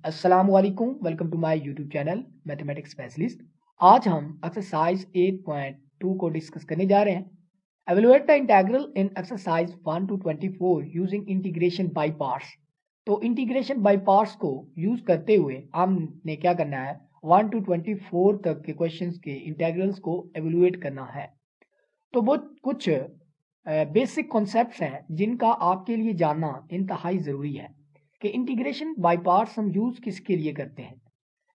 अस्सलामुअलैकुम, welcome to my YouTube channel mathematics specialist. आज हम एक्सरसाइज 8.2 को डिस्कस करने जा रहे हैं। Evaluate the integral in exercise 1 to 24 using integration by parts. तो इंटीग्रेशन बाय पार्ट्स को यूज करते हुए हमने क्या करना है, 1 to 24 तक के क्वेश्चंस के इंटीग्रल्स को एवेलुएट करना है। तो वो कुछ बेसिक कॉन्सेप्ट्स हैं जिनका आपके लिए जानना इंतहाई ज़रूरी है कि इंटीग्रेशन बाय पार्ट्स हम यूज़ किसके लिए करते हैं।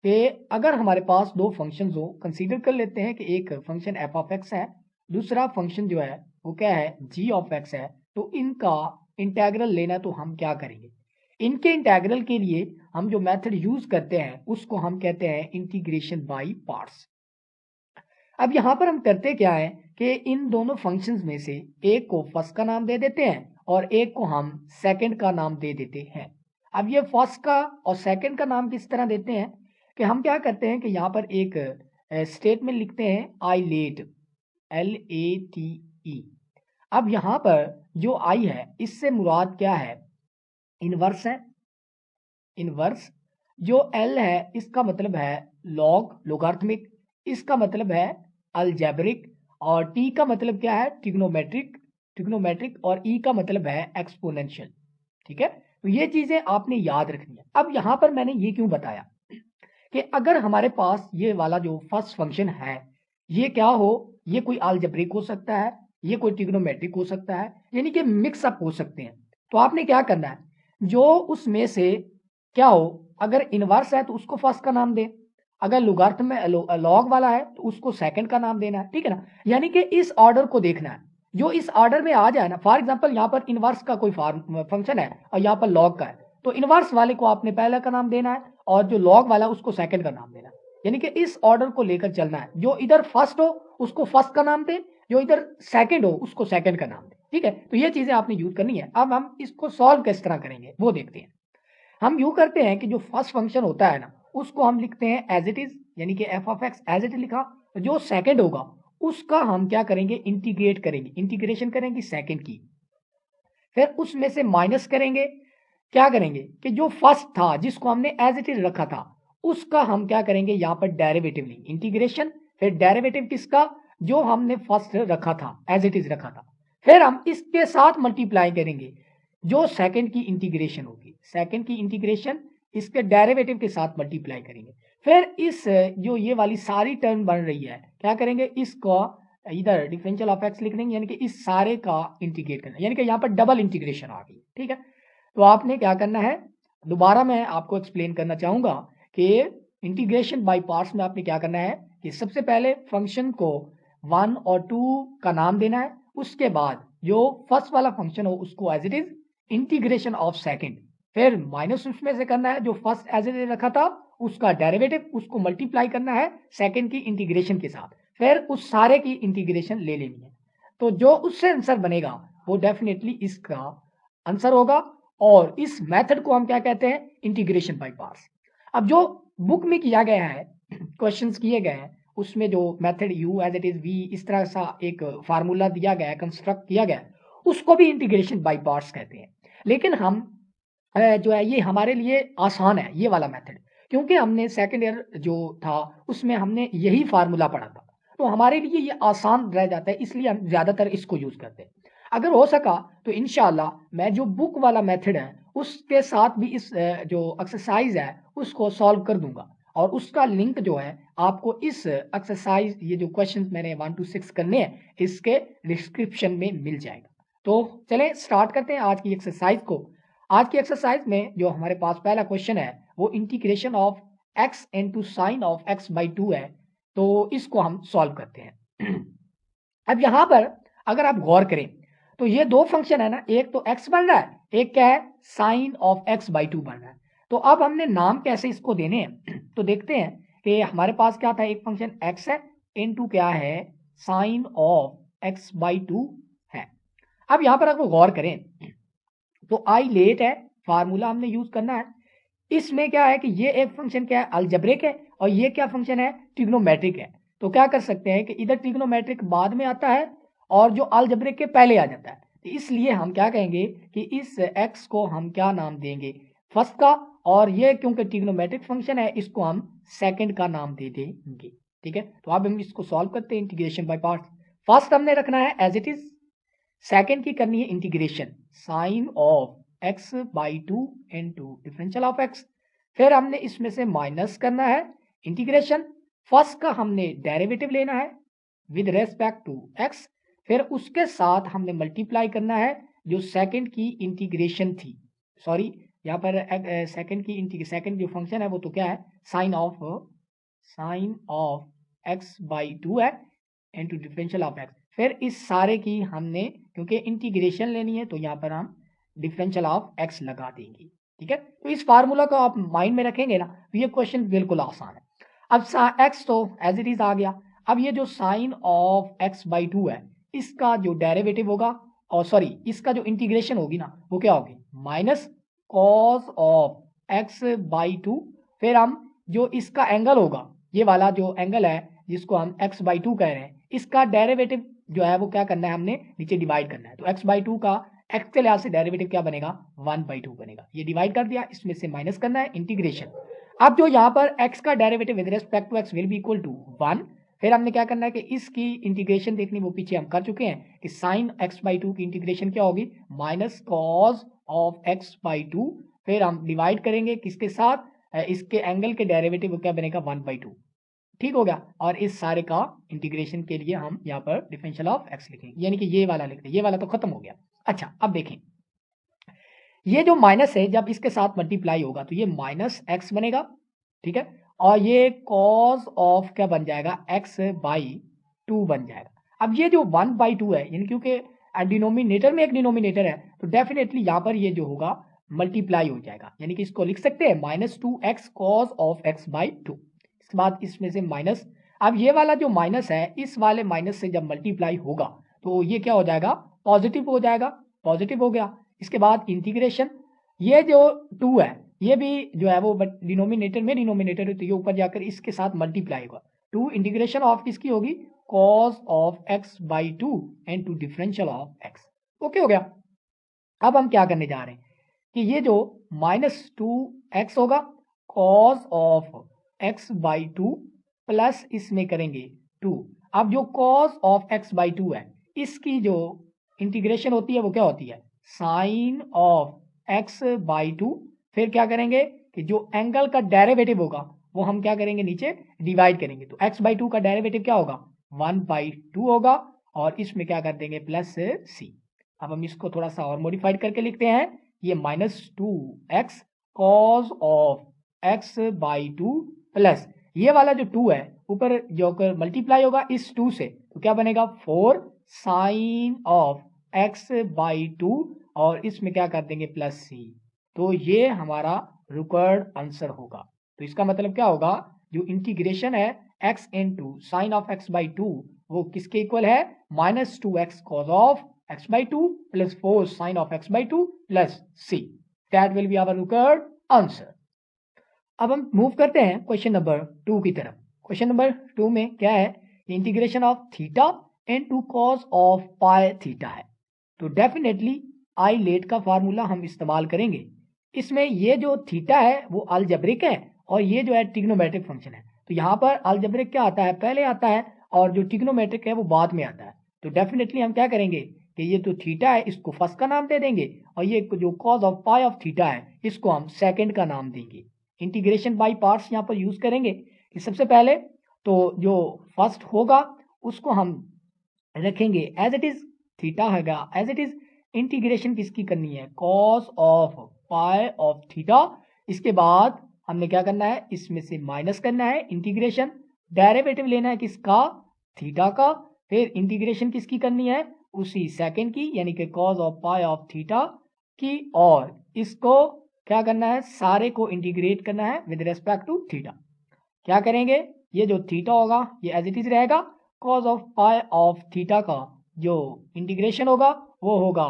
कि अगर हमारे पास दो फंक्शंस हो, कंसीडर कर लेते हैं कि एक फंक्शन एफ ऑफ एक्स है, दूसरा फंक्शन जो है वो क्या है, जी ऑफ एक्स है। तो इनका इंटीग्रल लेना तो हम क्या करेंगे, इनके इंटीग्रल के लिए हम जो मेथड यूज़ करते हैं उसको हम कहते हैं इंटीग्रेशन बाय पार्ट्स। अब यहाँ पर हम करते क्या है कि इन दोनों फंक्शंस में से एक को फर्स्ट का नाम दे देते हैं और एक को हम सेकंड का नाम दे देते हैं। अब ये फर्स्ट का और सेकंड का नाम किस तरह देते हैं कि हम क्या करते हैं कि यहाँ पर एक स्टेटमेंट लिखते हैं, आई लेट, LATE। अब यहाँ पर जो आई है इससे मुराद क्या है, इनवर्स है। इनवर्स जो एल है इसका मतलब है लॉग, लोगारिथमिक, इसका मतलब है अलजेब्रिक, और टी का मतलब क्या है, ट्रिग्नोमेट्रिक, और ई का मतलब है एक्सपोनेंशियल। ठीक है, तो ये चीजें आपने याद रखनी है। अब यहां पर मैंने ये क्यों बताया कि अगर हमारे पास ये वाला जो फर्स्ट फंक्शन है ये क्या हो, ये कोई अलजेब्रिक हो सकता है, ये कोई ट्रिग्नोमेट्रिक हो सकता है, यानी कि मिक्सअप हो सकते हैं। तो आपने क्या करना है, जो उसमें से क्या हो, अगर इनवर्स है तो उसको फर्स्ट का नाम दे, अगर लॉगरिथम में लॉग वाला है तो उसको सेकंड का नाम देना है। ठीक है ना, यानी कि इस ऑर्डर को देखना है, जो इस ऑर्डर में आ जाए ना। फॉर एग्जांपल यहाँ पर इनवर्स का कोई फंक्शन है और यहाँ पर लॉग का है, तो इनवर्स वाले को आपने पहले का नाम देना है और जो लॉग वाला उसको सेकंड का नाम देना है। यानी कि इस ऑर्डर को लेकर चलना है, जो इधर फर्स्ट हो उसको फर्स्ट का नाम दे, जो इधर सेकंड हो उसको सेकंड का नाम दे। ठीक है, तो ये चीजें आपने यूज करनी है। अब हम इसको सॉल्व किस तरह करेंगे वो देखते हैं। हम यूं करते हैं कि जो फर्स्ट फंक्शन होता है ना उसको हम लिखते हैं एज इट इज, यानी कि f of x as it लिखा। जो सेकंड होगा उसका हम क्या करेंगे, इंटीग्रेट करेंगे, इंटीग्रेशन करेंगे सेकंड की, फिर उसमें से माइनस करेंगे। क्या करेंगे कि जो फर्स्ट था जिसको हमने एज इट इज रखा था उसका हम क्या करेंगे, यहाँ पर डेरिवेटिव लेंगे, इंटीग्रेशन, फिर डेरिवेटिव किसका, जो हमने फर्स्ट रखा था, एज इट इज रखा था, फिर हम इसके साथ मल्टीप्लाई करेंगे जो सेकंड की इंटीग्रेशन होगी, सेकंड की इंटीग्रेशन इसके डेरिवेटिव के साथ मल्टीप्लाई करेंगे। फिर इस जो ये वाली सारी टर्म बन रही है क्या करेंगे, इसको इधर डिफरेंशियल ऑफ एक्स लिख देंगे, यानी कि इस सारे का इंटीग्रेट करना, यानी कि यहाँ पर डबल इंटीग्रेशन आ गई। ठीक है, तो आपने क्या करना है, दोबारा मैं आपको एक्सप्लेन करना चाहूंगा कि इंटीग्रेशन बाय पार्ट्स में आपने क्या करना है कि सबसे पहले फंक्शन को 1 और 2 का नाम देना है, उसके बाद जो फर्स्ट वाला फंक्शन हो उसको as it is, integration of second, फिर माइनस उसमें से करना है जो फर्स्ट एज इट इज रखा था उसका डेरिवेटिव, उसको मल्टीप्लाई करना है सेकंड की इंटीग्रेशन के साथ, फिर उस सारे की इंटीग्रेशन ले लेनी है। तो जो उससे आंसर बनेगा वो डेफिनेटली इसका आंसर होगा, और इस मेथड को हम क्या कहते हैं, इंटीग्रेशन बाय पार्ट्स। अब जो बुक में किया गया है, क्वेश्चंस किए गए हैं, उसमें जो method you as it is we, इस तरह सा एक फार्मूला दिया गया है, कंस्ट्रक्ट किया गया है, उसको भी इंटीग्रेशन बाय पार्ट्स कहते हैं। लेकिन हम जो है ये हमारे लिए आसान है ये वाला मेथड, क्योंकि हमने सेकेंड ईयर जो था उसमें हमने यही फार्मूला पढ़ा था, तो हमारे लिए ये आसान रह जाता है, इसलिए हम ज़्यादातर इसको यूज़ करते हैं। अगर हो सका तो इंशाल्लाह मैं जो बुक वाला मेथड है उसके साथ भी इस जो एक्सरसाइज है उसको सॉल्व कर दूंगा, और उसका लिंक जो है आपको इस एक्सरसाइज, ये जो क्वेश्चन मैंने 1 to 6 करने हैं इसके डिस्क्रिप्शन में मिल जाएगा। तो चलें स्टार्ट करते हैं आज की एक्सरसाइज को। आज की एक्सरसाइज में जो हमारे पास पहला क्वेश्चन है वो integration of x into sine of x by 2 है, तो इसको हम सॉल्व करते हैं। अब यहाँ पर अगर आप गौर करें तो ये दो फंक्शन है ना, एक तो x बन रहा है, एक क्या है, साइन ऑफ x बाई 2 बन रहा है। तो अब हमने नाम कैसे इसको देने हैं तो देखते हैं कि हमारे पास क्या था, एक फंक्शन x है इनटू क्या है, साइन ऑफ x बाई 2 है। अब यहाँ पर अगर गौर करें तो आई लेट है, फार्मूला हमने यूज करना है। इसमें क्या है कि ये एक फंक्शन क्या है, अलजेब्रिक है, और ये क्या फंक्शन है, ट्रिग्नोमेट्रिक है। तो क्या कर सकते हैं कि इधर ट्रिग्नोमेट्रिक बाद में आता है और जो अलजेब्रिक के पहले आ जाता है, तो इसलिए हम क्या कहेंगे कि इस x को हम क्या नाम देंगे, फर्स्ट का, और ये क्योंकि ट्रिग्नोमेट्रिक फंक्शन है इसको हम सेकंड का नाम दे देंगे। ठीक है, तो अब हम इसको सॉल्व करते हैं इंटीग्रेशन बाय पार्ट्स। फर्स्ट हमने रखना है एज इट इज, सेकंड की करनी है integration sine of x by two into differential of x. फिर हमने इसमें से माइनस करना है इंटीग्रेशन, फर्स्ट का हमने डेरिवेटिव लेना है विद रेस्पेक्ट टू एक्स, फिर उसके साथ हमने मल्टीप्लाई करना है जो सेकंड की इंटीग्रेशन थी, सॉरी यहाँ पर सेकंड जो फंक्शन है वो तो क्या है, sine of x by two है इनटू डिफरेंशियल ऑफ एक्स। फिर इस सारे की हमने क्योंकि इंटीग्रेशन लेनी है तो यहाँ पर हम डिफरेंशियल ऑफ एक्स लगा देंगे। ठीक है, तो इस फार्मूला को आप माइंड में रखेंगे ना तो ये क्वेश्चन बिल्कुल आसान है। अब एक्स तो एज इट इज आ गया, अब ये जो sine of x by two है इसका जो डेरिवेटिव होगा, और सॉरी इसका जो इंटीग्रेशन होगी ना वो क्या होगी, minus cos of x by two. फिर हम जो इसका एंगल होगा, ये वाला जो एंगल है जिसको हम एक्स बाई टू कह रहे हैं, इसका डेरिवेटिव जो है वो क्या करना है, हमने नीचे डिवाइड करना है। तो एक्स बाई टू का एक्स के लिहाज से डेरिवेटिव क्या बनेगा, 1/2 बनेगा। ये डिवाइड कर दिया, इसमें से माइनस करना है इंटीग्रेशन। अब जो यहाँ पर x का derivative with respect to x will be equal to 1। फिर हमने क्या करना है कि इसकी इंटीग्रेशन देखनी, वो पीछे हम कर चुके हैं कि साइन x/2 की इंटीग्रेशन क्या होगी, माइनस कॉस ऑफ x/2। फिर हम डिवाइड करेंगे किसके साथ, इसके एंगल के डेरिवेटिव वो क्या बनेगा, 1/2। ठीक हो गया, और इस सारे का इंटीग्रेशन के लिए हम यहाँ पर डिफरेंशियल ऑफ x लिखेंगे, यानी कि ये वाला लिख रहे हैं, ये वाला तो खत्म हो गया। अच्छा अब देखें, ये जो माइनस है जब इसके साथ मल्टीप्लाई होगा तो ये माइनस एक्स बनेगा। ठीक है, और ये कॉस ऑफ क्या बन जाएगा, एक्स बाई टू बन जाएगा। अब ये जो 1/2 है, यानी क्योंकि डिनोमिनेटर में एक डिनोमिनेटर है तो डेफिनेटली यहाँ पर ये जो होगा मल्टीप्लाई हो जाएगा, यानी कि इसको लिख सकते हैं -2x cos of x by to. इसके बाद इसमें से माइनस, अब ये वाला जो माइनस है इस वाले माइनस से जब मल्टीप्लाई होगा तो ये क्या हो जाएगा, पॉजिटिव हो जाएगा, पॉजिटिव हो गया। इसके बाद इंटीग्रेशन, ये जो 2 है ये भी जो है वो डिनोमिनेटर में डिनोमिनेटर तो ये ऊपर जाकर इसके साथ मल्टीप्लाई होगा। 2 इंटीग्रेशन ऑफ किसकी होगी, cos of x by two and to differential of x. Okay हो गया। अब हम क्या करने जा रहे हैं कि ये जो -2x होगा cos of x by two plus इसमें करेंगे 2। अब जो cos of x by two है इसकी जो इंटीग्रेशन होती है वो क्या होती है, sine of x by two. फिर क्या करेंगे कि जो एंगल का डेरिवेटिव होगा वो हम क्या करेंगे, नीचे डिवाइड करेंगे। तो एक्स बाई टू का डेरिवेटिव क्या होगा, 1/2 होगा, और इसमें क्या कर देंगे प्लस सी। अब हम इसको थोड़ा सा और मॉडिफाइड करके लिखते हैं, ये -2x cos of x by two plus ये वाला जो 2 है ऊपर जो मल्टीप्लाई होगा इस 2 से तो क्या बनेगा 4 sine of x by two, और इसमें क्या कर देंगे प्लस सी। तो ये हमारा रिक्वायर्ड आंसर होगा। तो इसका मतलब क्या होगा, जो इंटीग्रेशन है x into sine of x by two वो किसके इक्वल है, -2x cos of x by two plus 4 sine of x by two plus C. That will be our required answer. अब हम मूव करते हैं क्वेश्चन नंबर 2 की तरफ। Question number 2 में क्या है, integration of theta into cos of pi theta है। तो डेफिनेटली आई लेट का फार्मूला हम इस्तेमाल करेंगे। इसमें ये जो थीटा है वो अलजेब्रिक है और ये जो है ट्रिग्नोमेट्रिक फंक्शन है। तो यहाँ पर अलजेब्रिक क्या आता है, पहले आता है, और जो ट्रिग्नोमेट्रिक है वो बाद में आता है। तो डेफिनेटली हम क्या करेंगे कि ये जो थीटा है इसको फर्स्ट का नाम दे देंगे, और ये जो cos of pi of theta है इसको हम सेकेंड का नाम देंगे। इंटीग्रेशन बाई पार्ट्स यहाँ पर यूज करेंगे कि सबसे पहले तो जो फर्स्ट होगा उसको हम रखेंगे एज इट इज, थीटा होगा एज इट इज। इंटीग्रेशन किसकी करनी है, cos of pi of theta. इसके बाद हमने क्या करना है, इसमें से माइनस करना है इंटीग्रेशन, डेरिवेटिव लेना है किसका, थीटा का। फिर इंटीग्रेशन किसकी करनी है, उसी सेकंड की, यानी कि cos of pi of theta की, और इसको क्या करना है, सारे को इंटीग्रेट करना है विद रेस्पेक्ट टू थीटा। क्या करेंगे, ये जो थीटा होगा ये एज इट इज रहेगा, cos of pi of theta का जो इंटीग्रेशन होगा वो होगा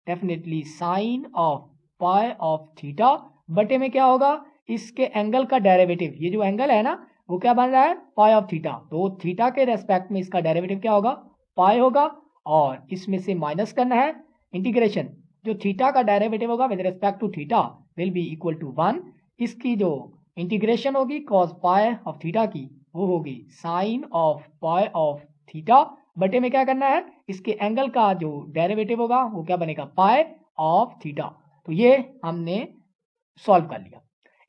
definitely sine of pi of theta बटे में क्या होगा, इसके एंगल का डेरिवेटिव, ये जो एंगल है ना वो क्या बन रहा है, पाई ऑफ थीटा। तो थीटा के रेस्पेक्ट में इसका डेरिवेटिव क्या होगा, पाई होगा, और इसमें से माइनस करना है इंटीग्रेशन, जो थीटा का डेरिवेटिव होगा with respect to theta will be equal to 1। इसकी जो इंटीग्रेशन होगी कॉस पाई ऑफ थीटा की वो होगी sine of pi of theta बटे में क्या करना है, इसके एंगल का जो डेरिवेटिव होगा वो क्या बनेगा, पाई ऑफ थीटा। तो ये हमने सॉल्व कर लिया।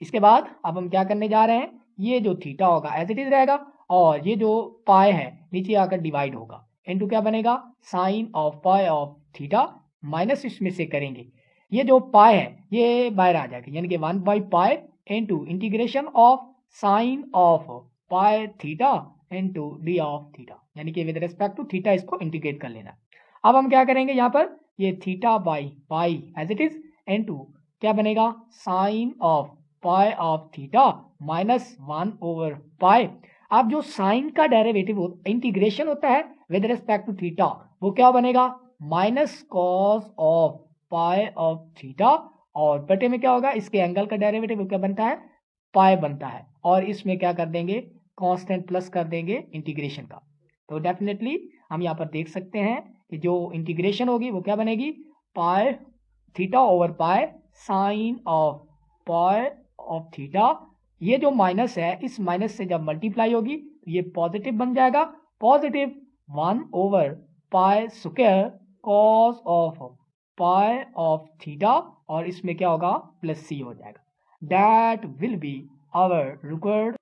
इसके बाद अब हम क्या करने जा रहे हैं, ये जो थीटा होगा एज इट इज रहेगा और ये जो पाई है नीचे आकर डिवाइड होगा, इनटू क्या बनेगा, sine of pi of theta minus इसमें से करेंगे, ये जो पाई है ये बाहर आ जाएगा, यानी कि 1/पाई into integration of sine of pi theta into d of theta, यानी कि विद रिस्पेक्ट टू थीटा इसको इंटीग्रेट कर लेना। अब हम क्या करेंगे यहाँ पर, ये theta by pi as it is into क्या बनेगा, sine of pi of theta minus 1/पाई। अब जो साइन का डेरिवेटिव इंटीग्रेशन होता है विद रिस्पेक्ट टू थीटा वो क्या बनेगा, minus cos of pi of theta, और बटे में क्या होगा, इसके एंगल का डेरिवेटिव क्या बनता है, पाई बनता है, और इसमें क्या कर देंगे, कांस्टेंट प्लस कर देंगे इंटीग्रेशन का। तो डेफिनेटली हम यहाँ पर देख सकते हैं कि जो इंटीग्रेशन होगी वो क्या बनेगी, pi theta over pi sine of pi of theta, ये जो माइनस है इस माइनस से जब मल्टीप्लाई होगी तो ये पॉजिटिव बन जाएगा, पॉजिटिव 1/पाई square cos of pi of theta, और इसमें क्या होगा, प्लस सी हो जाएगा। That will be our required.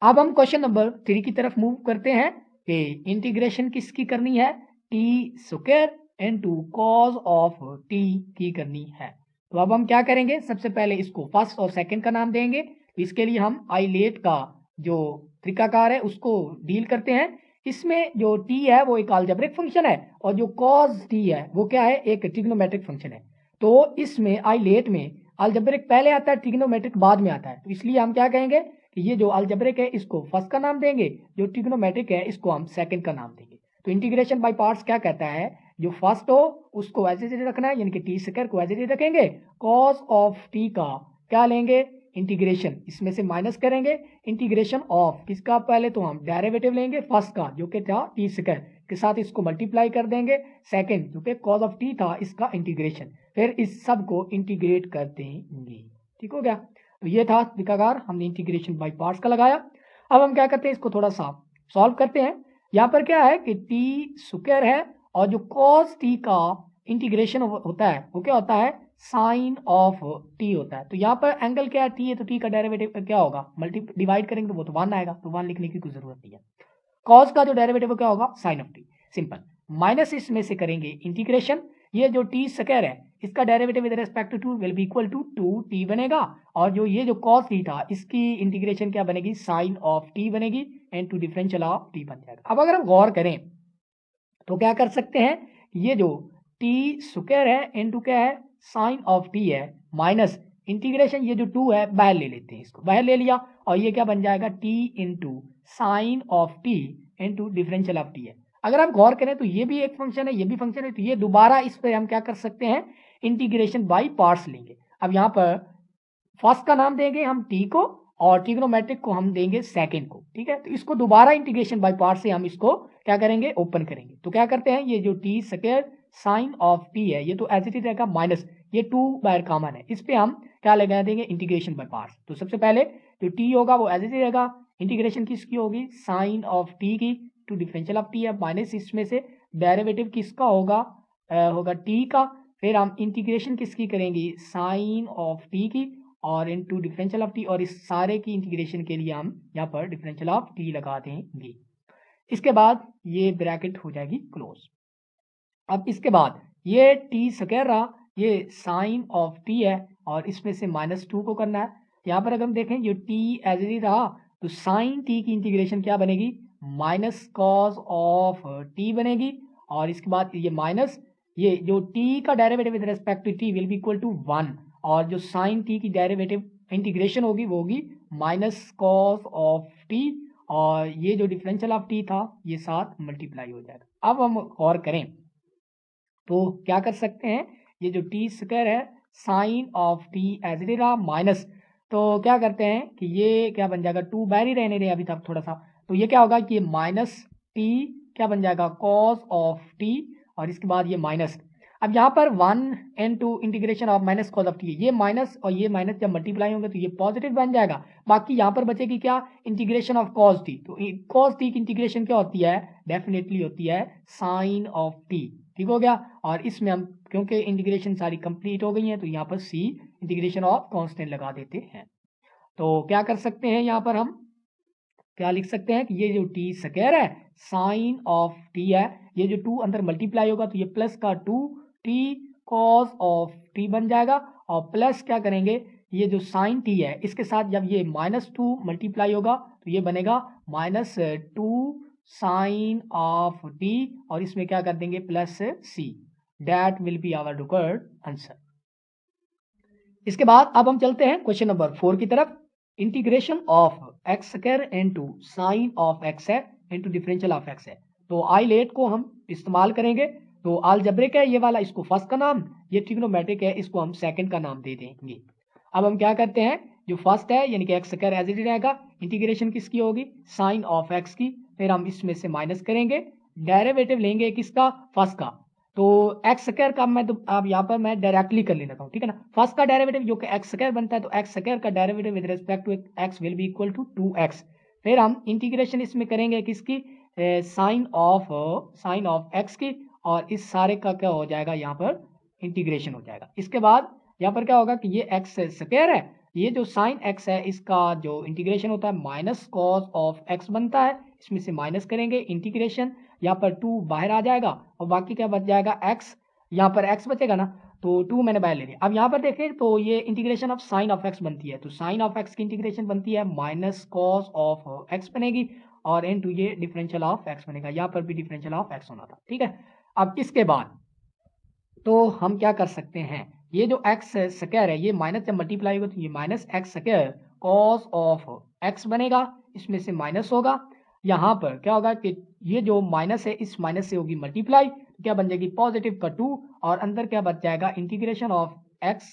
अब हम क्वेश्चन नंबर 3 की तरफ मूव करते हैं कि इंटीग्रेशन किसकी करनी है, T square into cos of T की करनी है। तो अब हम क्या करेंगे, सबसे पहले इसको फर्स्ट और सेकंड का नाम देंगे। तो इसके लिए हम आइलेट का जो त्रिकाकार है उसको डील करते हैं। इसमें जो टी है वो एक अलजेब्रिक फंक्शन है और जो कॉस टी है वो क्या है, एक ट्रिग्नोमेट्रिक फंक्शन है। तो इसमें आइलेट में अलजेब्रिक पहले आता है, ट्रिग्नोमेट्रिक बाद में आता है। तो इसलिए हम क्या कहेंगे कि ये जो अलजेब्रिक है इसको फर्स्ट का नाम देंगे, जो ट्रिग्नोमेट्रिक है इसको हम सेकंड का नाम देंगे। तो इंटीग्रेशन बाय पार्ट्स क्या कहता है, जो फर्स्ट हो उसको एज इट इज रखना है, यानी कि टी स्क्वायर को एज इट इज रखेंगे, कॉस ऑफ टी का क्या लेंगे, इंटीग्रेशन, इसमें से माइनस करेंगे इंटीग्रेशन ऑफ किसका, पहले तो हम डेरिवेटिव लेंगे फर्स्ट का जो कि था टी स्क्वायर के साथ इसको मल्टीप्लाई कर देंगे, सेकंड जो कि कॉस ऑफ टी था इसका इंटीग्रेशन, फिर इस सब को इंटीग्रेट कर देंगे। ठीक हो गया। तो ये था त्रिकाकार, हमने इंटीग्रेशन बाय पार्ट्स का लगाया। अब हम क्या करते हैं, इसको थोड़ा सा सॉल्व करते हैं। यहाँ पर क्या है कि टी स्क्वायर है और जो कॉस टी का इंटीग्रेशन होता है वो क्या होता है, साइन ऑफ टी होता है। तो यहाँ पर एंगल क्या है, टी है, तो टी का डेरिवेटिव क्या होगा, डिवाइड करेंगे तो वो तो 1 आएगा, तो 1 लिखने की कोई जरूरत नहीं है। कॉस का जो डेरिवेटिव क्या होगा, sine of t, simple, minus इसमें से करेंगे इंटीग्रेशन, ये जो टी स्क्वायर है इसका derivative with respect to will be equal to 2t बनेगा, और जो ये जो कॉस टी था इसकी इंटीग्रेशन क्या बनेगी, साइन ऑफ टी बनेगी, and to differential of t बन जाएगा। अब अगर हम गौर करें तो क्या कर सकते हैं, ये जो टी स्क्वायर है इनटू क्या है, साइन ऑफ टी है, माइनस इंटीग्रेशन ये जो 2 है बाहर ले लेते हैं, इसको बाहर ले लिया और ये क्या बन जाएगा, T into sine of T into differential of T है। अगर आप गौर करें तो ये भी एक फंक्शन है, ये भी फंक्शन है, तो ये दोबारा इस पर हम क्या कर सकते हैं, इंटीग्रेशन बाय पार्ट्स लेंगे। अब यहाँ पर फर्स्ट का नाम देंगे हम टी को और ट्रिग्नोमेट्रिक को हम देंगे सेकंड को, ठीक है। तो इसको दोबारा इंटीग्रेशन बाय पार्ट से हम इसको क्या करेंगे, ओपन करेंगे। तो क्या करते हैं, ये जो t square sine of T है ये तो एज इट इज रहेगा, माइनस ये 2 बाहर कॉमन है, इस पे हम क्या लगा देंगे, इंटीग्रेशन बाय पार्ट्स। तो सबसे पहले जो टी होगा वो एज इट इज रहेगा, इंटीग्रेशन किसकी होगी, साइन ऑफ टी की टू डिफरेंशियल ऑफ टी है, माइनस इसमें से डेरिवेटिव किसका होगा, होगा टी का, फिर हम इंटीग्रेशन किसकी करेंगे, साइन ऑफ टी की और इनटू डिफरेंशियल ऑफ टी, और इस सारे की इंटीग्रेशन के लिए हम यहाँ पर डिफरेंशियल ऑफ टी लगा देंगे। इसके बाद ये ब्रैकेट हो जाएगी क्लोज। अब इसके बाद ये टी स्क्वायर रहा, ये साइन ऑफ टी है और इसमें से -2 को करना है। यहाँ पर अगर हम देखें जो टी एज इट रहा तो साइन टी की इंटीग्रेशन क्या बनेगी, माइनस कॉस ऑफ टी बनेगी, और इसके बाद ये माइनस ये जो टी का derivative with respect to t will be equal to 1, और जो साइन टी की डेरिवेटिव इंटीग्रेशन होगी वो होगी माइनस कॉस ऑफ टी, और ये जो डिफरेंशियल ऑफ टी था ये साथ मल्टीप्लाई हो जाएगा। अब हम गौर करें तो क्या कर सकते हैं, ये जो टी स्क्वायर है sine of t as it रहा माइनस, तो क्या करते हैं कि ये क्या बन जाएगा, 2 बाहर ही रहने दें अभी तक थोड़ा सा, तो ये क्या होगा कि माइनस टी क्या बन जाएगा, कॉस ऑफ टी, और इसके बाद ये माइनस। अब यहाँ पर 1 * integration of minus cos of T, ये माइनस और ये माइनस जब मल्टीप्लाई होंगे तो ये पॉजिटिव बन जाएगा। बाकी यहाँ पर बचेगी क्या, इंटीग्रेशन ऑफ कॉस टी। तो कॉस टी की इंटीग्रेशन क्या होती है, डेफिनेटली होती है साइन ऑफ टी। ठीक हो गया। और इसमें हम क्योंकि इंटीग्रेशन सारी कंप्लीट हो गई है तो यहाँ पर सी इंटीग्रेशन ऑफ कांस्टेंट लगा देते हैं। तो क्या कर सकते हैं, यहाँ पर हम क्या लिख सकते हैं कि ये जो टी स्क्वायर है साइन ऑफ टी है, ये जो 2 अंदर मल्टीप्लाई होगा तो ये प्लस का 2t कॉस ऑफ टी बन जाएगा। और प्लस क्या करेंगे, ये जो साइन टी है इसके साथ जब ये -2 मल्टीप्लाई होगा तो ये बनेगा -2 साइन ऑफ टी, और इसमें क्या कर देंगे plus C. That will be our required answer. इसके बाद अब हम चलते हैं क्वेश्चन नंबर 4 की तरफ। Integration of x square into sine of x है इनटू डिफरेंशियल ऑफ एक्स है। तो आइलेट को हम इस्तेमाल करेंगे। तो अलजेब्रिक है ये वाला, इसको फर्स्ट का नाम, ये ट्रिग्नोमेट्रिक है इसको हम सेकंड का नाम दे देंगे। अब हम क्या करते हैं, जो फर्स्ट है यानी कि x square as it is रहेगा, इंटीग्रेशन किसकी होगी, साइन ऑफ एक्स की, फिर हम इसमें से माइनस करेंगे, डेरिवेटिव लेंगे किसका, फर्स्ट का। तो एक्स स्क्वायर का मैं तो अब यहाँ पर मैं डायरेक्टली कर लेता हूँ, ठीक है ना। फर्स्ट का डेरिवेटिव जो कि एक्स स्क्वायर बनता है, तो एक्स स्क्वायर का derivative with respect to x will be equal to 2x। फिर हम इंटीग्रेशन इसमें करेंगे किसकी, साइन ऑफ एक्स की, और इस सारे का क्या हो जाएगा यहाँ पर इंटीग्रेशन हो जाएगा। इसके बाद यहाँ पर क्या होगा कि ये एक्स स्क्वायर है, ये जो साइन एक्स है इसका जो इंटीग्रेशन होता है माइनस कॉस ऑफ एक्स बनता है, इसमें से माइनस करेंगे इंटीग्रेशन, यहाँ पर 2 बाहर आ जाएगा और बाकी क्या बच जाएगा x, यहाँ पर x बचेगा ना, तो 2 मैंने बाहर ले लिया। अब यहाँ पर देखें तो ये integration of sine of x बनती है, तो साइन ऑफ x की इंटीग्रेशन बनती है माइनस कॉस ऑफ x बनेगी, और इनटू ये डिफरेंशियल ऑफ x बनेगा, यहाँ पर भी डिफरेंशियल ऑफ x होना था, ठीक है। अब इसके बाद तो हम क्या कर सकते हैं, ये जो एक्स स्क्वायर है ये माइनस जब मल्टीप्लाई होगा तो ये minus x square cos of x बनेगा, इसमें से माइनस होगा, यहाँ पर क्या होगा कि ये जो माइनस है इस माइनस से होगी मल्टीप्लाई, तो क्या बन जाएगी पॉजिटिव का 2, और अंदर क्या बच जाएगा integration of x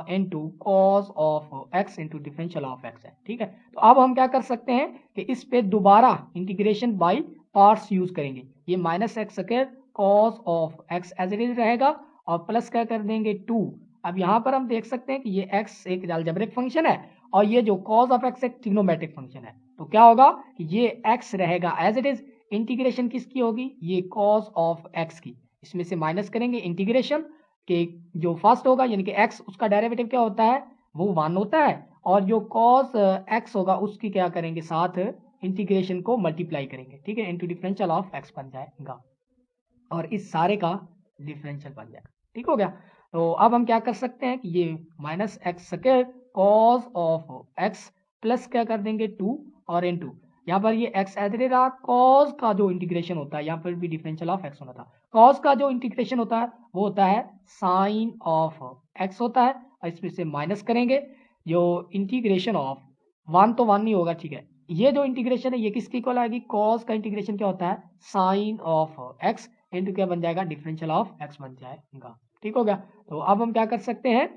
into cos of x into differential of x है, ठीक है। तो अब हम क्या कर सकते हैं कि इस पे दोबारा इंटीग्रेशन बाय पार्ट्स यूज करेंगे। ये minus x square cos of x as it is रहेगा, और प्लस क्या कर देंगे 2। अब यहाँ पर हम देख सकते हैं कि ये x एक अलजेब्रिक फंक्शन है और ये जो कॉस ऑफ x एक ट्रिग्नोमेट्रिक फंक्शन है, तो क्या होगा कि ये x रहेगा एज इट इज, इंटीग्रेशन किसकी होगी, ये कॉस ऑफ x की, इसमें से माइनस करेंगे इंटीग्रेशन के जो फर्स्ट होगा यानी कि x, उसका डेरिवेटिव क्या होता है वो 1 होता है, और जो कॉस x होगा उसकी क्या करेंगे साथ इंटीग्रेशन को मल्टीप्लाई करेंगे, ठीक है, इंटू डिफरेंशियल ऑफ x बन जाएगा, और इस सारे का डिफरेंशियल बन जाएगा, ठीक हो गया। तो अब हम क्या कर सकते हैं कि ये minus x square cos of x plus क्या कर देंगे 2 और इनटू, यहाँ पर ये एक्स एज इट रहा, कॉस का जो इंटीग्रेशन होता है यहाँ पर भी डिफरेंशियल ऑफ एक्स होना था, कॉस का जो इंटीग्रेशन होता है वो होता है साइन ऑफ एक्स होता है, और इसमें से माइनस करेंगे जो इंटीग्रेशन ऑफ 1 तो 1 नहीं होगा, ठीक है, ये जो इंटीग्रेशन है ये किसकी इक्वल आएगी, कॉस का इंटीग्रेशन क्या होता है साइन ऑफ एक्स इनटू क्या बन जाएगा डिफरेंशियल ऑफ एक्स बन जाएगा, ठीक हो गया। तो अब हम क्या कर सकते हैं,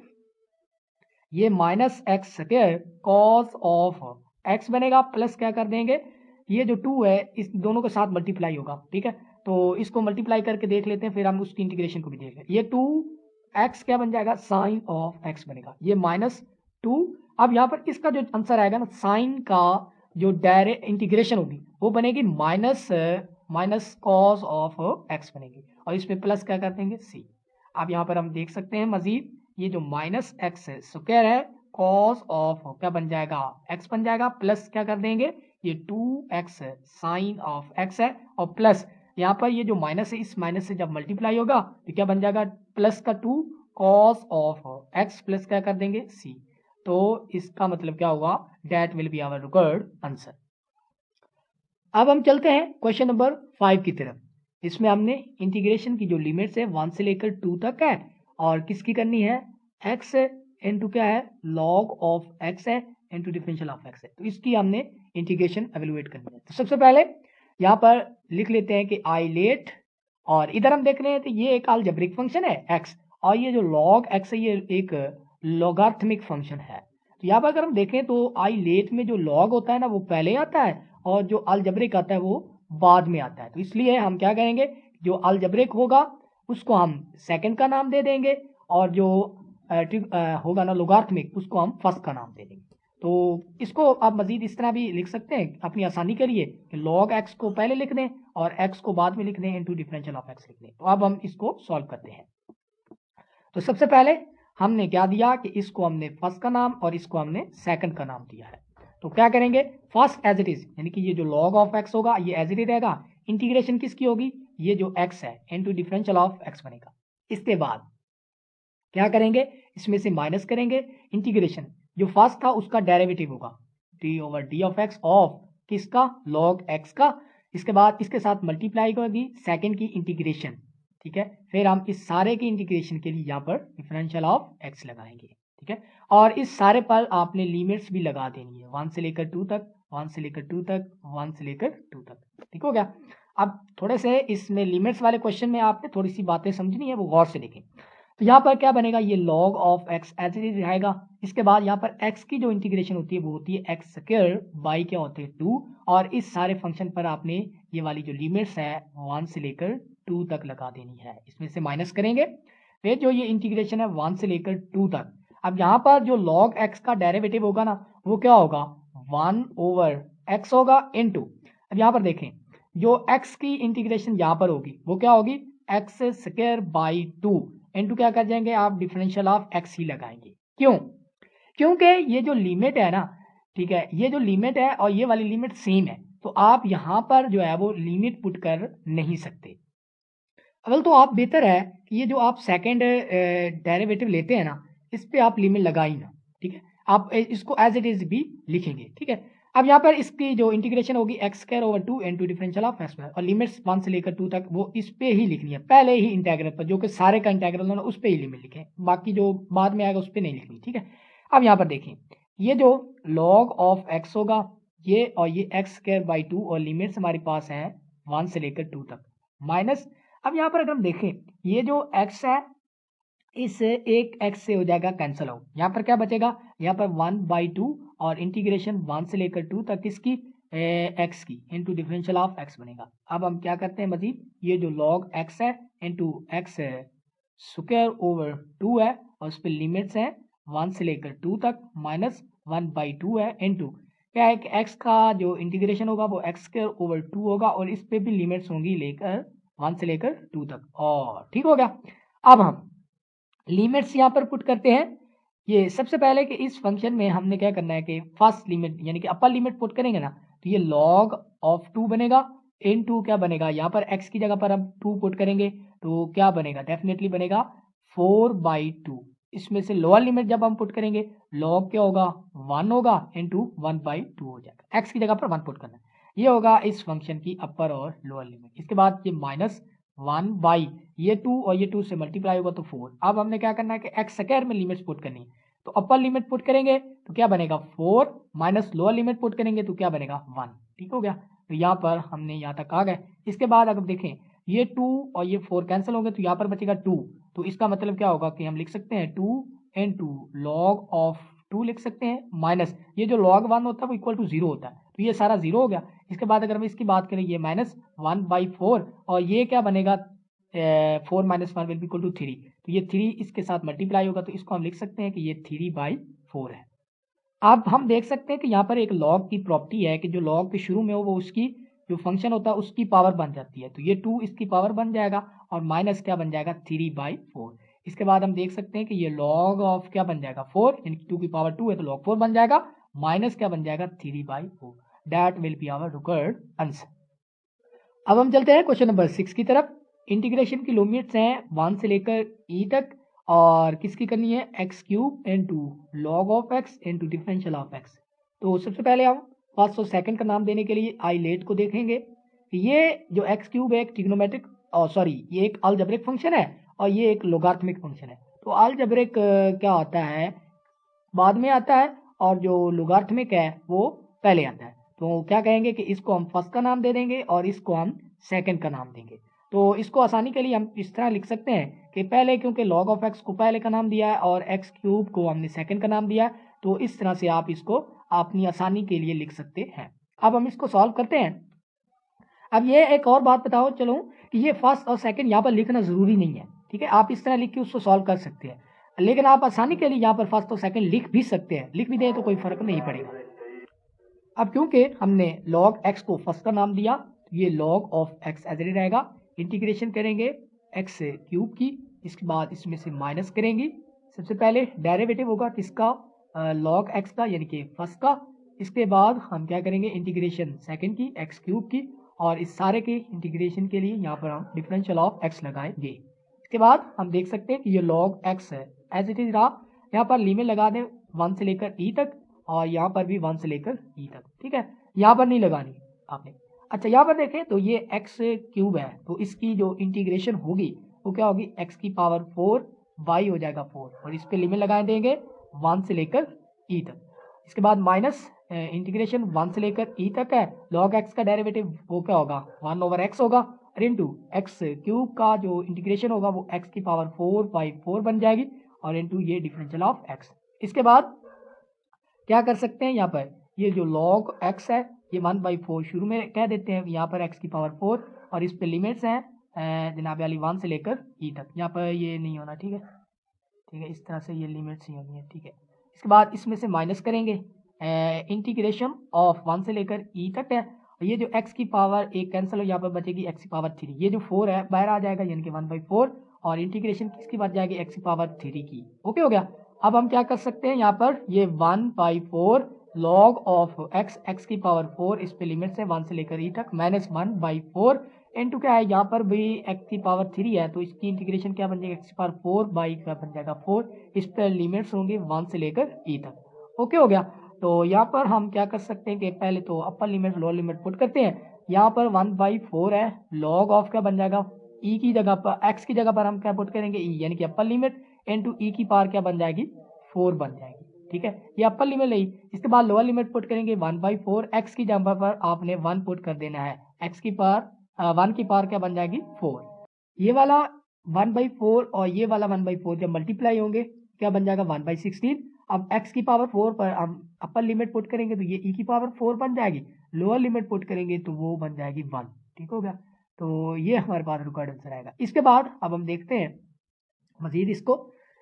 ये minus x square cos of x बनेगा, प्लस क्या कर देंगे ये जो 2 है इस दोनों के साथ मल्टीप्लाई होगा, ठीक है, तो इसको मल्टीप्लाई करके देख लेते हैं, फिर हम उसकी इंटीग्रेशन को भी देख लें। ये 2x क्या बन जाएगा साइन ऑफ x बनेगा, ये -2। अब यहाँ पर इसका जो आंसर आएगा ना, साइन का जो डायरेक्ट इंटीग्रेशन होगी वो बनेगी माइनस कॉस ऑफ एक्स बनेगी, और इसमें प्लस क्या कर देंगे c। अब यहाँ पर हम देख सकते हैं मजीद, ये जो माइनस एक्स स्क्वायर है कॉस ऑफ क्या बन जाएगा x बन जाएगा, प्लस क्या कर देंगे ये 2x साइन ऑफ x है, और प्लस यहाँ पर ये जो माइनस है इस माइनस से जब मल्टीप्लाई होगा तो क्या बन जाएगा प्लस का 2 कॉस ऑफ x प्लस क्या कर देंगे c। तो इसका मतलब क्या होगा, that will be our required answer. अब हम चलते हैं क्वेश्चन नंबर 5 की तरफ। इसमें हमने इंटीग्रेशन की जो लिमिट्स है 1 से लेकर 2 तक है, और किसकी करनी है x इनटू क्या है log ऑफ x है इनटू डिफरेंशियल ऑफ x है, तो इसकी हमने इंटीग्रेशन एवेलुएट करनी है। तो सबसे पहले यहाँ पर लिख लेते हैं कि आई लेट, और इधर हम देख रहे हैं तो ये एक अलजेब्रिक फंक्शन है x, और ये जो log x है ये एक लॉगरिथमिक फंक्शन है। तो यहाँ पर अगर हम देखें तो आई लेट में जो log होता है ना वो पहले आता है, और जो अलजेब्रिक आता है वो बाद में आता है, तो इसलिए हम क्या करेंगे जो अलजेब्रिक होगा उसको हम सेकंड का नाम दे देंगे, और जो होगा ना लोगार्थमिक, उसको हम फर्स्ट का नाम दे देंगे। तो इसको आप मजीद इस तरह भी लिख सकते हैं अपनी आसानी के लिए कि लॉग एक्स को पहले लिख दें और एक्स को बाद में लिख दें, इनटू डिफरेंशियल ऑफ एक्स लिख दें। तो अब हम इसको सॉल्व करते हैं। तो सबसे पहले हमने क्या दिया कि इसको हमने फर्स्ट का नाम और इसको हमने सेकंड का नाम दिया है। तो क्या करेंगे, फर्स्ट एज इट इज, यानी कि ये जो लॉग ऑफ एक्स होगा ये एज इट इज रहेगा। इंटीग्रेशन किसकी होगी, ये जो एक्स है इनटू डिफरेंशियल ऑफ एक्स बनेगा। इसके बाद क्या करेंगे, इसमें से माइनस करेंगे, इंटीग्रेशन जो फर्स्ट था उसका डेरिवेटिव होगा D over D of x of किसका, लॉग एक्स का। इसके बाद इसके साथ मल्टीप्लाई होगी सेकंड की इंटीग्रेशन, ठीक है। फिर हम इस सारे की इंटीग्रेशन के लिए यहाँ पर डिफरेंशियल ऑफ एक्स लगाएंगे, ठीक है। और इस सारे पर आपने लिमिट्स भी लगा देनी है, 1 से लेकर 2 तक, 1 से लेकर 2 तक, 1 से लेकर 2 तक, ठीक हो गया। अब थोड़े से इसमें लिमिट्स वाले क्वेश्चन में आपने थोड़ी सी बातें समझनी है, वो गौर से देखें। तो यहाँ पर क्या बनेगा, ये log of x as it is रहेगा। इसके बाद यहाँ पर एक्स की जो इंटीग्रेशन होती है वो होती है एक्स स्क्वायर बाई क्या होते हैं 2, और इस सारे फंक्शन पर आपने ये वाली जो लिमिट्स है 1 से लेकर 2 तक लगा देनी है। इसमें से माइनस करेंगे, फिर जो ये इंटीग्रेशन है 1 से लेकर 2 तक। अब यहाँ पर जो लॉग एक्स का डेरिवेटिव होगा ना वो क्या होगा, 1 ओवर एक्स होगा इनटू, अब यहाँ पर देखें जो एक्स की इंटीग्रेशन यहाँ पर होगी वो क्या होगी, एक्स स्क्वायर बाई 2 इनटू क्या कर जाएंगे आप, डिफरेंशियल ऑफ एक्स ही लगाएंगे। क्यों, क्योंकि ये जो लिमिट है ना, ठीक है, ये जो लिमिट है और ये वाली लिमिट सेम है, तो आप यहाँ पर जो है वो लिमिट पुट कर नहीं सकते। अगर तो आप बेहतर है कि ये जो आप सेकंड डेरिवेटिव लेते हैं ना, इस पे आप लिमिट लगाई ना, ठीक है। आप इसको एज इट इज भी लिखेंगे, ठीक है। अब यहाँ पर इसकी जो इंटीग्रेशन होगी x square over 2 into differential of x square, और लिमिट्स 1 से लेकर 2 तक वो इस पे ही लिखनी है, पहले ही इंटीग्रल पर, जो कि सारे का इंटीग्रल होना उस पे ही लिमिट लिखें, बाकी जो बाद में आएगा उस पे नहीं लिखनी, ठीक है। अब यहाँ पर देखें ये जो लॉग ऑफ एक्स होगा ये, और ये एक्स स्क्वायर बाई 2, और लिमिट्स हमारे पास हैं 1 से लेकर 2 तक, माइनस। अब यहाँ पर अगर हम देखें ये जो x है इस एक x से हो जाएगा कैंसिल आउट, यहाँ पर क्या बचेगा, यहाँ पर 1/2 और इंटीग्रेशन 1 से लेकर 2 तक किसकी, x की इनटू डिफरेंशियल ऑफ x बनेगा। अब हम क्या करते हैं मजीद, ये जो log x है इनटू x स्क्वायर ओवर 2 है और उस पर लिमिट्स हैं 1 से लेकर 2 तक, माइनस 1/2 है इनटू क्या है कि x का जो इंटीग्रेशन होगा वो x स्क्वायर ओवर 2 होगा, और इस पे भी लिमिट्स होंगी लेकर 1 से लेकर 2 तक, और ठीक हो गया। अब हम लिमिट्स यहाँ पर पुट करते हैं। ये सबसे पहले कि इस फंक्शन में हमने क्या करना है कि फर्स्ट लिमिट यानी कि अपर लिमिट पुट करेंगे ना, तो ये log ऑफ 2 बनेगा इन 2 क्या बनेगा, यहाँ पर x की जगह पर हम 2 पुट करेंगे तो क्या बनेगा, डेफिनेटली बनेगा 4/2। इसमें से लोअर लिमिट जब हम पुट करेंगे log क्या होगा, 1 होगा इंटू 1/2 हो जाएगा, x की जगह पर 1 पुट करना है। ये होगा इस फंक्शन की अपर और लोअर लिमिट। इसके बाद ये माइनस 1 बाई ये 2 और ये 2 से मल्टीप्लाई होगा तो 4। अब हमने क्या करना है कि एक्स स्क्वायर में लिमिट्स पुट करनी है, तो अपर लिमिट पुट करेंगे तो क्या बनेगा 4, माइनस लोअर लिमिट पुट करेंगे तो क्या बनेगा 1, ठीक हो गया। तो यहाँ पर हमने यहाँ तक आ गए। इसके बाद अगर देखें ये 2 और ये 4 कैंसिल होंगे तो यहाँ पर बचेगा 2, तो इसका मतलब क्या होगा कि हम लिख सकते हैं 2 इंटू लॉग ऑफ 2 लिख सकते हैं, माइनस ये जो log 1 होता है वो इक्वल टू 0 होता है, तो ये सारा 0 हो गया। इसके बाद अगर हम इसकी बात करें ये माइनस 1/4 और ये क्या बनेगा 4 minus 1 will be equal to 3, तो ये 3 इसके साथ मल्टीप्लाई होगा तो इसको हम लिख सकते हैं कि ये 3/4 है। अब हम देख सकते हैं कि यहाँ पर एक लॉग की प्रॉपर्टी है कि जो लॉग के शुरू में हो वो उसकी जो फंक्शन होता है उसकी पावर बन जाती है, तो ये 2 इसकी पावर बन जाएगा और माइनस क्या बन जाएगा 3/4। इसके बाद हम देख सकते हैं कि ये लॉग ऑफ क्या बन जाएगा 4, यानी 2 की पावर 2 है तो लॉग 4 बन जाएगा, माइनस क्या बन जाएगा 3/4। That will be our required answer. अब हम चलते हैं क्वेश्चन नंबर 6 की तरफ। इंटीग्रेशन की लिमिट्स हैं 1 से लेकर e तक, और किसकी करनी है x cube into log of x into differential of x. तो सबसे पहले हम फर्स्ट और सेकंड का नाम देने के लिए आइलेट को देखेंगे। ये जो एक्स क्यूब है एक ट्रिग्नोमेट्रिक सॉरी ये एक अलजेब्रिक फंक्शन है और ये एक लोगारिथमिक फंक्शन है। तो अलजेब्रिक क्या होता है बाद में आता है और जो लोगारिथमिक है वो पहले आता है। तो क्या कहेंगे कि इसको हम फर्स्ट का नाम दे देंगे और इसको हम सेकंड का नाम देंगे। तो इसको आसानी के लिए हम इस तरह लिख सकते हैं कि पहले क्योंकि log ऑफ x को पहले का नाम दिया है और x क्यूब को हमने सेकंड का नाम दिया है, तो इस तरह से आप इसको अपनी आसानी के लिए लिख सकते हैं। अब हम इसको सॉल्व करते हैं। अब ये एक और बात बताओ चलो कि ये फर्स्ट और सेकंड यहाँ पर लिखना ज़रूरी नहीं है, ठीक है, आप इस तरह लिख के उसको सॉल्व कर सकते हैं, लेकिन आप आसानी के लिए यहाँ पर फर्स्ट और सेकंड लिख भी सकते हैं, लिख भी दें तो कोई फ़र्क नहीं पड़ेगा। अब क्योंकि हमने log x को फर्स्ट का नाम दिया, तो ये log of x as it रहेगा, इंटीग्रेशन करेंगे x से क्यूब की, इसके बाद इसमें से माइनस करेंगे, सबसे पहले डेरिवेटिव होगा किसका, log x का यानी कि फर्स्ट का, इसके बाद हम क्या करेंगे इंटीग्रेशन सेकंड की x क्यूब की, और इस सारे के इंटीग्रेशन के लिए यहाँ पर हम डिफरेंशियल ऑफ x लगाएंगे। इसके बाद हम देख सकते हैं कि ये log x है एज इट इज रहा, यहाँ पर लिमिट लगा दें 1 से लेकर e तक, और यहाँ पर भी 1 से लेकर e तक, ठीक है, यहाँ पर नहीं लगानी आपने। अच्छा यहाँ पर देखें तो ये x क्यूब है, तो इसकी जो इंटीग्रेशन होगी वो क्या होगी, x की पावर 4 y हो जाएगा 4, और इस पे लिमिट लगा देंगे 1 से लेकर e तक। इसके बाद माइनस इंटीग्रेशन 1 से लेकर e तक है, log x का डेरिवेटिव वो क्या होगा 1 ओवर x होगा, और इंटू एक्स क्यूब का जो इंटीग्रेशन होगा वो x की पावर 4 बाई 4 बन जाएगी, और इंटू ये डिफरेंशियल ऑफ x। इसके बाद क्या कर सकते हैं, यहाँ पर ये जो log x है ये 1/4 शुरू में कह देते हैं, यहाँ पर x की पावर 4, और इस पे लिमिट्स हैं जनाब वाली 1 से लेकर e तक, यहाँ पर ये नहीं होना, ठीक है, ठीक है, इस तरह से ये लिमिट्स ही होनी है, ठीक है। इसके बाद इसमें से माइनस करेंगे, इंटीग्रेशन ऑफ 1 से लेकर e तक है, और ये जो x की पावर एक कैंसिल हो, यहाँ पर बचेगी x की पावर 3, ये जो 4 है बाहर आ जाएगा यानी कि 1/4, और इंटीग्रेशन किसकी बच जाएगी x की पावर 3 की। ओके हो गया। अब हम क्या कर सकते हैं, यहाँ पर ये 1/4 log ऑफ x की पावर 4, इस पे लिमिट से 1 से लेकर e तक, माइनस 1/4 इंटू क्या है, यहाँ पर भी x की पावर 3 है, तो इसकी इंटीग्रेशन क्या बन जाएगा, x की पावर 4 बाई क्या बन जाएगा 4, इस पर लिमिट्स होंगे 1 से लेकर e तक। ओके हो गया। तो यहाँ पर हम क्या कर सकते हैं कि पहले तो upper limit lower limit put करते हैं, यहाँ पर 1/4 है, log ऑफ क्या बन जाएगा, e की जगह पर x की जगह पर हम क्या पुट करेंगे e, यानी कि अपर लिमिट इंटू e की पावर क्या बन जाएगी 4 बन जाएगी, ठीक है, ये अपर लिमिट नहीं। इसके बाद लोअर लिमिट पुट करेंगे 1/4, x की जगह पर आपने 1 पुट कर देना है, x की पावर 1 की पावर क्या बन जाएगी 4, ये वाला 1/4 और ये वाला 1/4 जब मल्टीप्लाई होंगे क्या बन जाएगा 1/16। अब x की पावर 4 पर हम अपर लिमिट पुट करेंगे तो ये e की पावर 4 बन जाएगी, लोअर लिमिट पुट करेंगे तो वो बन जाएगी 1, ठीक हो गया। तो ये हमारे पास रिक्वायर्ड आंसर आएगा। इसके बाद अब हम देखते हैं मजीद इसको,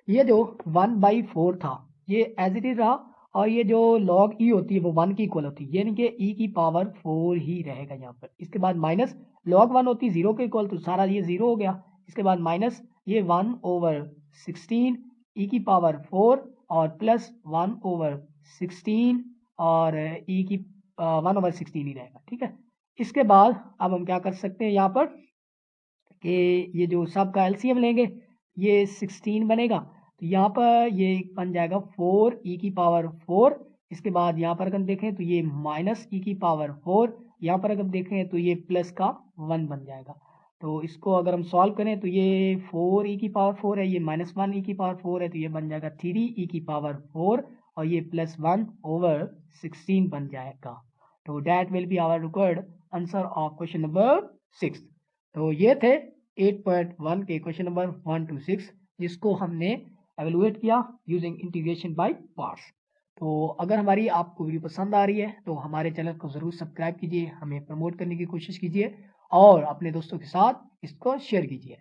ये जो 1/4 था ये एज इट इज रहा, और ये जो log e होती है वो 1 की इक्वल होती है, यानी कि e की पावर 4 ही रहेगा यहाँ पर। इसके बाद माइनस log 1 होती है 0 के इक्वल, तो सारा ये 0 हो गया। इसके बाद माइनस ये 1/16 e की पावर 4 और प्लस 1/16 और e की 1/16 ही रहेगा, ठीक है। इसके बाद अब हम क्या कर सकते हैं यहाँ पर कि ये जो सब का एलसीएम लेंगे, ये 16 बनेगा, तो यहाँ पर ये बन जाएगा 4 e की पावर 4। इसके बाद यहाँ पर अगर देखें तो ये माइनस e की पावर 4, यहाँ पर अगर देखें तो ये प्लस का 1 बन जाएगा। तो इसको अगर हम सॉल्व करें तो ये 4 e की पावर 4 है, ये माइनस 1 e की पावर 4 है, तो ये बन जाएगा 3 e की पावर 4, और ये प्लस 1/16 बन जाएगा। तो that will be our required answer of question number 6। तो ये थे 8.1 के क्वेश्चन नंबर 1 to 6, जिसको हमने एवेलुएट किया यूजिंग इंटीग्रेशन बाय पार्ट्स। तो अगर हमारी आपको वीडियो पसंद आ रही है तो हमारे चैनल को ज़रूर सब्सक्राइब कीजिए, हमें प्रमोट करने की कोशिश कीजिए, और अपने दोस्तों के साथ इसको शेयर कीजिए।